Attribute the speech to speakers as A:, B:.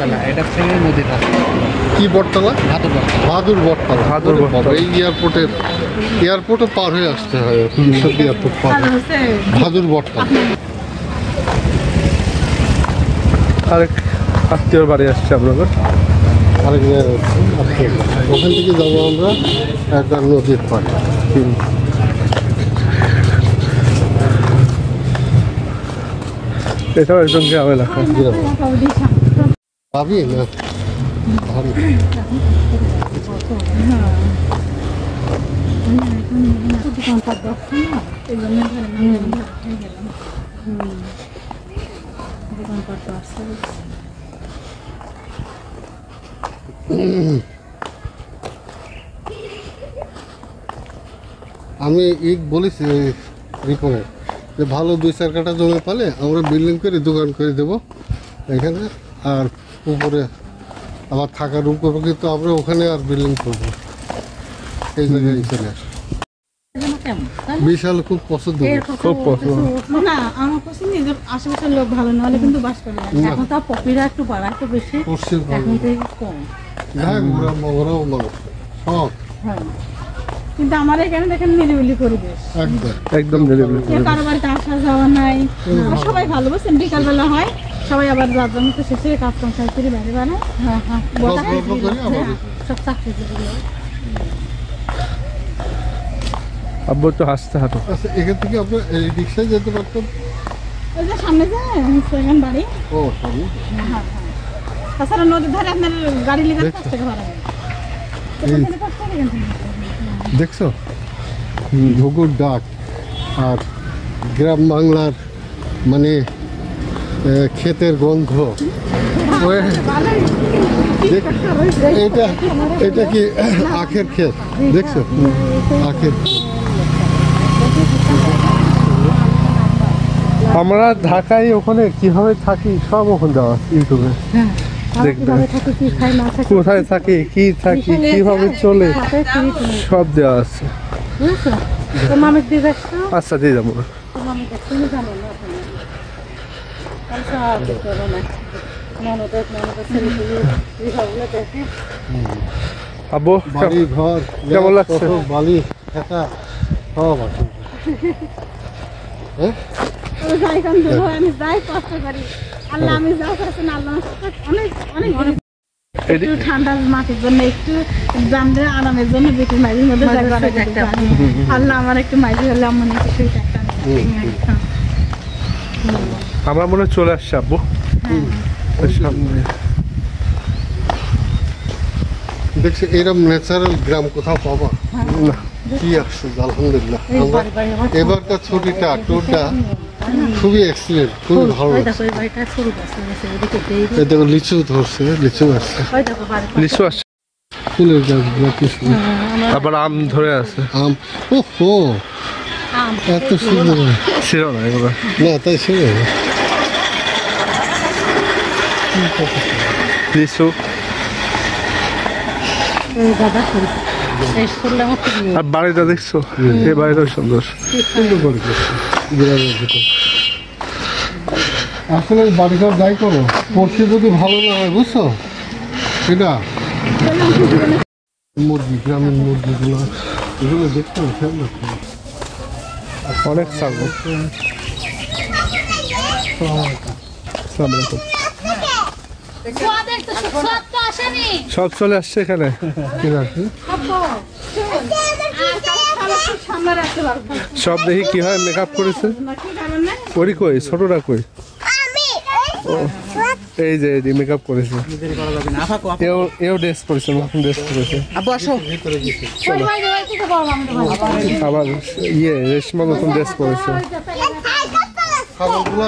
A: বটতলা, এটা থেকে নদীর রাস্তা।
B: কি বটতলা?
A: ভাদুর বটতলা।
B: ভাদুর বটতলা। এই এয়ারপোর্টও পার হয়ে আসতে হয়, ঈশ্বরদী এয়ারপোর্ট পার ভাদুর বটতলা।
C: আরেক আত্মীয়র বাড়ি আসছে আপনাদের,
B: আরেক জায়গায় ওখান থেকে যাবো আমরা একটা নদীর পাড়ে।
C: এটাও একদম গ্রাম এলাকা।
B: পাবি না আমি বলেছি রিপনের যে ভালো 2-4 কাঠা জমি পালে আমরা বিল্ডিং করে দোকান করে দেবো এখানে, আর উপরে আবার থাকার রুম করবো, কিন্তু আমরা ওখানে আর বিল্ডিং করবো এই জায়গায় চলে আসবো। বিশাল খুব পছন্দ,
C: খুব পছন্দ।
D: না আমার পছন্দ, আশেপাশের লোক ভালো না হলে কিন্তু বাস করে না। এখন তো পপিরা একটু বাড়া একটু বেশি, এখন থেকে কম।
B: ওরাও মানুষ সব,
D: কিন্তু আমার এখানে দেখেন নিরিবিলি পরিবেশ,
C: একদম নিরিবিলি।
D: কারো বাড়িতে আসা যাওয়া নাই, সবাই ভালো বুঝছেন। বিকালবেলা হয় সবাই আবার রাত মতো শেষে কাজ সংসার করে বাড়ি বানায়। সব চাকরি
C: আব্বু তো হাসতে হাঁটো।
B: আচ্ছা, এখান থেকে আপনার রিক্সায় যেতে পারতেন?
D: ওই যে সামনে যায় সেখান বাড়ি।
B: ও সামনে।
D: তাছাড়া নদীর ধারে আপনার গাড়ি লিখে 5 টাকা ভাড়া নেয়।
B: দেখছো ঘুঘুর ডাক আর গ্রাম বাংলার মানে ক্ষেতের গন্ধ। এটা কি আখের ক্ষেত? দেখছো আখের।
C: আমরা ঢাকায় ওখানে কিভাবে থাকি সব ওখানে দেওয়া ইউটিউবে দেখবেন, কোথায় থাকি, কি থাকি, কিভাবে চলে সব দেওয়া আছে। আচ্ছা দিয়ে যাবো। আব্বু
B: বাড়ি ঘর
C: কেমন লাগছে?
B: বালি থাকা সব আছে।
D: আমি যাই কষ্ট করি, আল্লাহ আমি যাও করছেন, আল্লাহ অনেক অনেক একটু ঠান্ডা মাটির জন্য, একটু জানলে আরামের জন্য বেশি মাঝে মধ্যে আল্লাহ আমার একটু মাঝে হলে আমার
C: আমরা মনে চলে আসছি আব্বু সামনে।
B: দেখছি এরকম ন্যাচারাল গ্রাম কোথাও পাবা না। কি আসছে আলহামদুলিল্লাহ, এবারকার ছুটিটা ট্যুরটা খুবই এক্সিলেন্ট, খুবই ভালো লাগছে। দেখো লিচু ধরছে, লিচু আসছে,
C: লিচু আসছে,
B: ফুলের গাছগুলো কি সুন্দর,
C: আবার আম ধরে আছে।
B: আম ও এত সুন্দর
C: ছিল না এগুলো,
B: না তাই ছিল
C: লিচু। আর বাড়িটা দেখছো, এই বাড়িটাও সুন্দর।
B: গ্রামের ভিতর আসলে বাড়িঘর যাই করো, পড়ছে যদি ভালো না হয় বুঝছো, এটা মুরগি, গ্রামের মুরগিগুলো এগুলো দেখতে
C: অনেক ছাগল। সব চলে আসছে এখানে। সব দেখি কি হয় মেকআপ করেছে। ওরি কই ছোটরা কই? এই যে মেকআপ করেছে, এও ড্রেস করেছে, নতুন ড্রেস করেছে। আবার রেশমা নতুন ড্রেস করেছে।
B: ছাগলগুলো